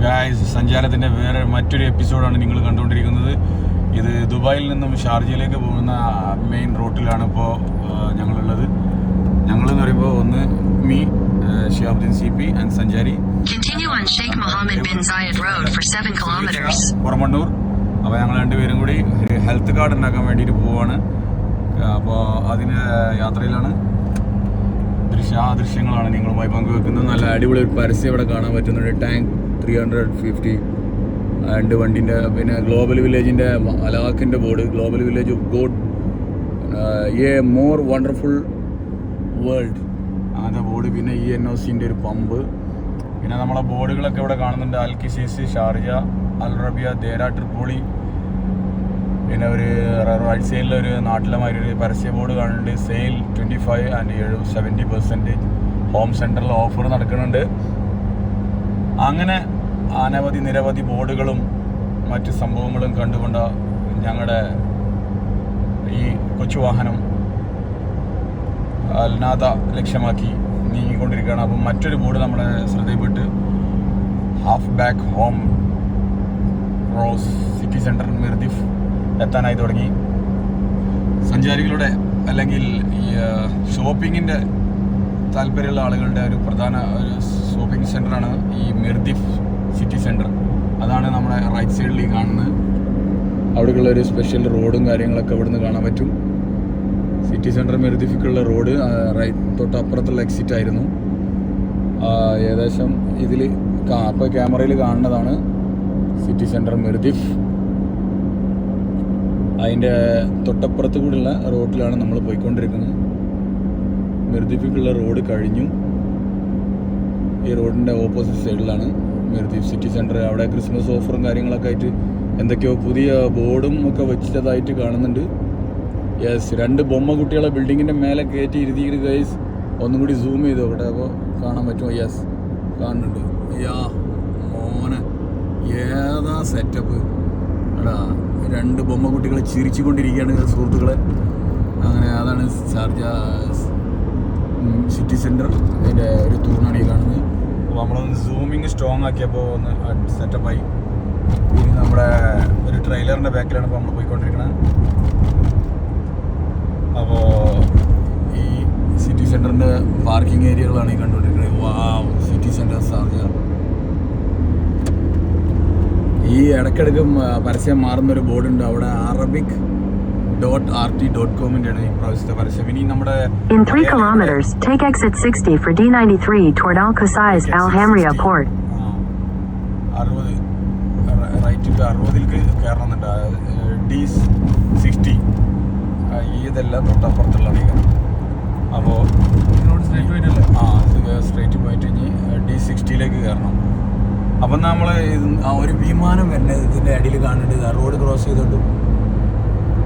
Guys, സഞ്ചാരത്തിൻ്റെ വേറെ മറ്റൊരു എപ്പിസോഡാണ് നിങ്ങൾ കണ്ടുകൊണ്ടിരിക്കുന്നത്. ഇത് ദുബായിൽ നിന്നും ഷാർജയിലേക്ക് പോകുന്ന മെയിൻ റൂട്ടിലാണ് ഇപ്പോൾ ഞങ്ങളുള്ളത്. ഞങ്ങളെന്ന് പറയുമ്പോൾ ഒന്ന് മീ, ഷിഹാബുദ്ദീൻ CP ആൻഡ് സഞ്ചാരി, പുറമണ്ണൂർ. അപ്പോൾ ഞങ്ങൾ രണ്ടുപേരും കൂടി ഒരു ഹെൽത്ത് കാർഡ് ഉണ്ടാക്കാൻ വേണ്ടിയിട്ട് പോവുകയാണ്. അപ്പോൾ അതിന് യാത്രയിലാണ്. ദൃശ്യങ്ങളാണ് നിങ്ങളുമായി പങ്കുവെക്കുന്നത്. നല്ല അടിപൊളി ഒരു പരസ്യം ഇവിടെ കാണാൻ പറ്റുന്നുണ്ട്. ടാങ്ക് 350 ആൻഡ് വണ്ടിൻ്റെ, പിന്നെ ഗ്ലോബൽ വില്ലേജിൻ്റെ അലാഖിൻ്റെ board, global village of God, a more wonderful world അങ്ങനത്തെ ബോർഡ്, പിന്നെ ENOCൻ്റെ ഒരു പമ്പ്, പിന്നെ നമ്മളെ ബോർഡുകളൊക്കെ ഇവിടെ കാണുന്നുണ്ട്. Al Qusais, Sharjah, Al Rabia, Deira, Tripoli. പിന്നെ ഒരു റൈറ്റ് സൈഡിലൊരു നാട്ടിലമാതിരി ഒരു പരസ്യ ബോർഡ് കാണുന്നുണ്ട്. സെയിൽ 25 ആൻഡ് 70% ഹോം സെൻറ്ററിൽ ഓഫർ നടക്കുന്നുണ്ട്. അങ്ങനെ നിരവധി ബോർഡുകളും മറ്റ് സംഭവങ്ങളും കണ്ടുകൊണ്ട് ഞങ്ങളുടെ ഈ കൊച്ചു വാഹനം അൽനാദ ലക്ഷ്യമാക്കി നീങ്ങിക്കൊണ്ടിരിക്കുകയാണ്. അപ്പം മറ്റൊരു ബോർഡ് നമ്മുടെ ശ്രദ്ധയിൽപ്പെട്ട് half back home rose city centre Mirdif എത്താനായി തുടങ്ങി. സഞ്ചാരികളുടെ അല്ലെങ്കിൽ ഈ ഷോപ്പിങ്ങിൻ്റെ താല്പര്യമുള്ള ആളുകളുടെ ഒരു പ്രധാന ഒരു ഷോപ്പിംഗ് സെൻ്ററാണ് ഈ മിർദിഫ് സിറ്റി സെൻറ്റർ. അതാണ് നമ്മുടെ റൈറ്റ് സൈഡിൽ കാണുന്നത്. അവിടേക്കുള്ള ഒരു സ്പെഷ്യൽ റോഡും കാര്യങ്ങളൊക്കെ ഇവിടുന്ന് കാണാൻ പറ്റും. സിറ്റി സെൻറ്റർ മിർദിഫിക്കുള്ള റോഡ് തൊട്ട് അപ്പുറത്തുള്ള എക്സിറ്റ് ആയിരുന്നു. ഏകദേശം ഇതിൽ ഇപ്പോൾ ക്യാമറയിൽ കാണുന്നതാണ് സിറ്റി സെൻറ്റർ മിർദിഫ്. അതിൻ്റെ തൊട്ടപ്പുറത്ത് കൂടെയുള്ള റോഡിലാണ് നമ്മൾ പോയിക്കൊണ്ടിരിക്കുന്നത്. മിർദിഫിക്കുള്ള റോഡ് കഴിഞ്ഞു. ഈ റോഡിൻ്റെ ഓപ്പോസിറ്റ് സൈഡിലാണ് മിർദിഫ് സിറ്റി സെൻറ്റർ. അവിടെ ക്രിസ്മസ് ഓഫറും കാര്യങ്ങളൊക്കെ ആയിട്ട് എന്തൊക്കെയോ പുതിയ ബോർഡും ഒക്കെ വെച്ചതായിട്ട് കാണുന്നുണ്ട്. യെസ്, 2 ബൊമ്മ കുട്ടികളെ ബിൽഡിങ്ങിൻ്റെ മേലെ കയറ്റി ഇരുത്തിയിട്ട് ഗൈസ് ഒന്നും കൂടി സൂം ചെയ്തു അവിടെ അപ്പോൾ കാണാൻ പറ്റുമോ? യെസ്, കാണുന്നുണ്ട്. യാ മോനെ, ഏതാ സെറ്റപ്പ് എടാ! 2 ബൊമ്മ കുട്ടികളെ ചിരിച്ചുകൊണ്ടിരിക്കുകയാണ് സുഹൃത്തുക്കളെ. അങ്ങനെ അതാണ് ഷാർജ സിറ്റി സെൻറ്റർ. അതിൻ്റെ ഒരു തൂണാണ് ഈ കാണുന്നത്. അപ്പോൾ നമ്മളൊന്ന് സൂമിങ് സ്ട്രോങ് ആക്കിയപ്പോൾ ഒന്ന് സെറ്റപ്പായി. ഇനി നമ്മുടെ ഒരു ട്രെയിലറിൻ്റെ ബാക്കിലാണ് ഇപ്പോൾ നമ്മൾ പോയിക്കൊണ്ടിരിക്കുന്നത്. അപ്പോൾ ഈ സിറ്റി സെൻറ്ററിൻ്റെ പാർക്കിംഗ് ഏരിയകളാണ് ഈ കണ്ടുകൊണ്ടിരിക്കുന്നത്. വാവ്, സിറ്റി സെൻറ്റർ ഷാർജ. ഈ ഇടയ്ക്കിടയ്ക്ക് പരസ്യം മാറുന്നൊരു ബോർഡുണ്ട് അവിടെ. arabic.rt.com ആണ് ഈ പ്രാവശ്യത്തെ പരസ്യം. ഇനി നമ്മുടെ In 3 kilometers, take exit 60 for D93 toward Al Qusais Al Hamria Port. 60 റൈറ്റിൽ 60ലേക്ക് കയറണമെന്നുണ്ട്. D60 ഇതെല്ലാം തൊട്ടപ്പുറത്തുള്ള അടികൾ. അപ്പോൾ സ്ട്രേറ്റ് പോയിട്ട് ഇനി D60ലേക്ക് കയറണം. അപ്പം നമ്മൾ ഒരു വിമാനം തന്നെ ഇതിൻ്റെ അടിയിൽ കാണുന്നുണ്ട്. റോഡ് ക്രോസ് ചെയ്തോണ്ട്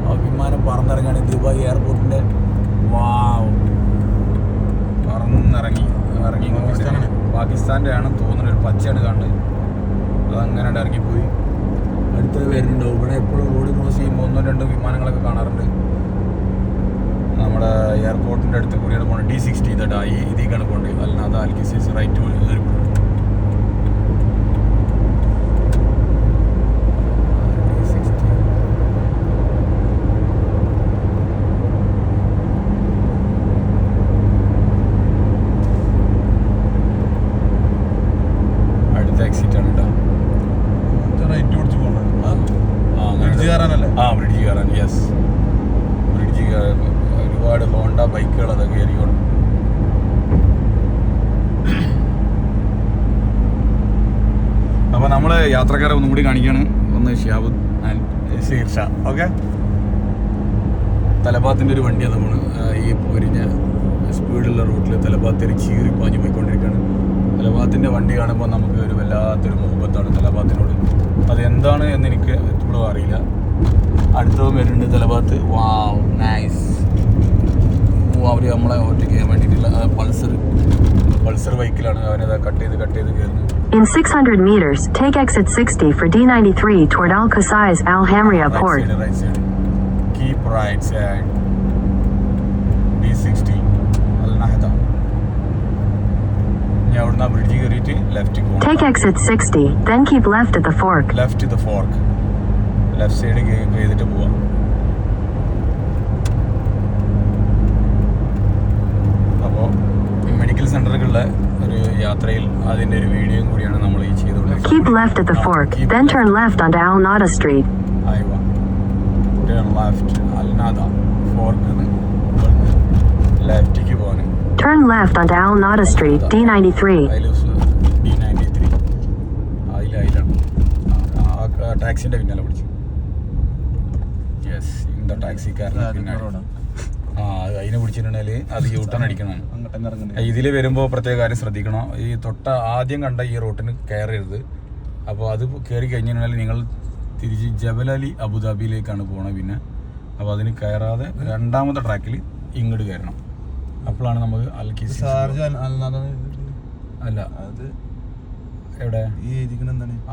ആ വിമാനം പറന്നിറങ്ങാണ് ദുബായ് എയർപോർട്ടിൻ്റെ. വാവ്, പറന്നിറങ്ങി പാകിസ്ഥാൻ്റെ ആണെന്ന് തോന്നുന്നു. ഒരു പച്ചയാണ് കാണുന്നത്. അതങ്ങനെ ഇറങ്ങിപ്പോയി. അടുത്തത് വരുന്നുണ്ടാവും. ഇവിടെ എപ്പോഴും റോഡ് ക്രോസ് ചെയ്യുമ്പോൾ 1-2 വിമാനങ്ങളൊക്കെ കാണാറുണ്ട്. നമ്മുടെ എയർപോർട്ടിൻ്റെ അടുത്ത് കൂടിയാണ് പോകുന്നത്. D60 ഇതാ ഇതിലേക്കാണ് പോകേണ്ടത്. അൽനാദ അൽക്കിസീസ് റൈറ്റ് കയറി. ബ്രിഡ്ജ് കയറാൻ. യെസ്, ബ്രിഡ്ജ് കയറാൻ ഒരുപാട് ഹോണ്ട ബൈക്കുകൾ അതൊക്കെ കയറിക്കൊണ്ട്. അപ്പോൾ നമ്മൾ യാത്രക്കാരെ ഒന്നും കൂടി കാണിക്കുകയാണ്. ഒന്ന് ഷിഹാബ് ആൻഡ് ഷീർഷ. ഓക്കെ, തലബാത്തിൻ്റെ ഒരു വണ്ടിയാണ് നമ്മൾ ഈ പൊരിഞ്ഞ സ്പീഡുള്ള റൂട്ടിൽ തലബാത്തിൽ ചീറി പാഞ്ഞ് പോയിക്കൊണ്ടിരിക്കുകയാണ്. തലബാത്തിൻ്റെ വണ്ടി കാണുമ്പോൾ നമുക്ക് ഒരു വല്ലാത്തൊരു മുഹബത്താണ് തലബാത്തിനോട്. അതെന്താണ് എന്ന് എനിക്ക് ഇപ്പോഴും അറിയില്ല. അടുത്തതും വരുന്നുണ്ട് തലബാത്ത്. വാവ്, നൈസ്. അവർ നമ്മളെ ഓവർടേക്ക് ചെയ്യാൻ വേണ്ടിയിട്ടില്ല. പൾസർ ബൈക്കിലാണ് അവനത് കട്ട് ചെയ്ത് കയറുന്നത്. In 600 meters, take exit 60 for D93 toward Al Qusais Al Hamria Port. Right side. Keep right side. D60 Al Nahda. ഇനി അവിടുന്ന് ആ ബ്രിഡ്ജ് കയറിയിട്ട് ലെഫ്റ്റ് പോകണം. Take exit 60, then keep left at the fork. Left the fork, left side ചെയ്തിട്ട് പോവാം. അപ്പോൾ medical സെൻ്ററുകളിലെ ഒരു യാത്രയിൽ അതിൻ്റെ ഒരു വീഡിയോയും കൂടിയാണ് നമ്മൾ ഈ ചെയ്തുകൊണ്ടിരിക്കുന്നത്. Keep left at the fork, then turn left onto Al Nada Street. ആയിവ ടേൺ ലെഫ്റ്റ് അൽനാദ ഫോർക്ക് ലെഫ്റ്റിക്ക് പോകാൻ. Turn left onto Al Nada Street, D93. D93 അതിലാണ് ആ ടാക്സിൻ്റെ പിന്നാലെ പിടിച്ചു. യെസ്, இந்த ടാക്സിക്കാരൻ്റെ പിന്നാലെ അതിനെ പിടിച്ചിട്ടുണ്ടെങ്കിൽ അത് യൂട്ടേൺ അടിക്കണം. ഇതിൽ വരുമ്പോൾ പ്രത്യേക കാര്യം ശ്രദ്ധിക്കണം. ഈ ആദ്യം കണ്ട ഈ റൂട്ടിന് കയറരുത്. അപ്പോൾ അത് കയറി കഴിഞ്ഞിട്ടുണ്ടെങ്കിൽ നിങ്ങൾ തിരിച്ച് ജബൽ അലി അബുദാബിയിലേക്കാണ് പോകണത്. പിന്നെ അപ്പോൾ അതിന് കയറാതെ രണ്ടാമത്തെ ട്രാക്കിൽ ഇങ്ങോട്ട് കയറണം. അപ്പോഴാണ് നമുക്ക് അൽക്കിസി അല്ല എവിടെ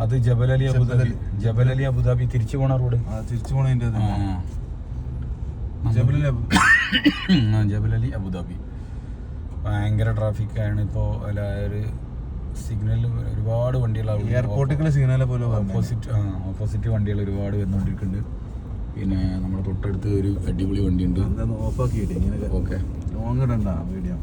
അത് ജബൽ അലി അബുദാബി. ജബൽ അലി അബുദാബി തിരിച്ചു പോണ റോഡ് ജബൽ അലി അബുദാബി. ഭയങ്കര ട്രാഫിക്കാണ് ഇപ്പോൾ. അല്ല ഒരു സിഗ്നലിൽ ഒരുപാട് വണ്ടികളാവും. എയർപോർട്ടിലെ സിഗ്നലെ പോലെ ഓപ്പോസിറ്റ് വണ്ടികൾ ഒരുപാട് വന്നുകൊണ്ടിരിക്കുന്നുണ്ട്. പിന്നെ നമ്മുടെ തൊട്ടടുത്ത് ഒരു അടിപൊളി വണ്ടിയുണ്ട്. ഓഫാക്കിയിട്ട് ഇങ്ങനെ ഓക്കെ ലോങ് ഇടണ്ട വീഡിയോ.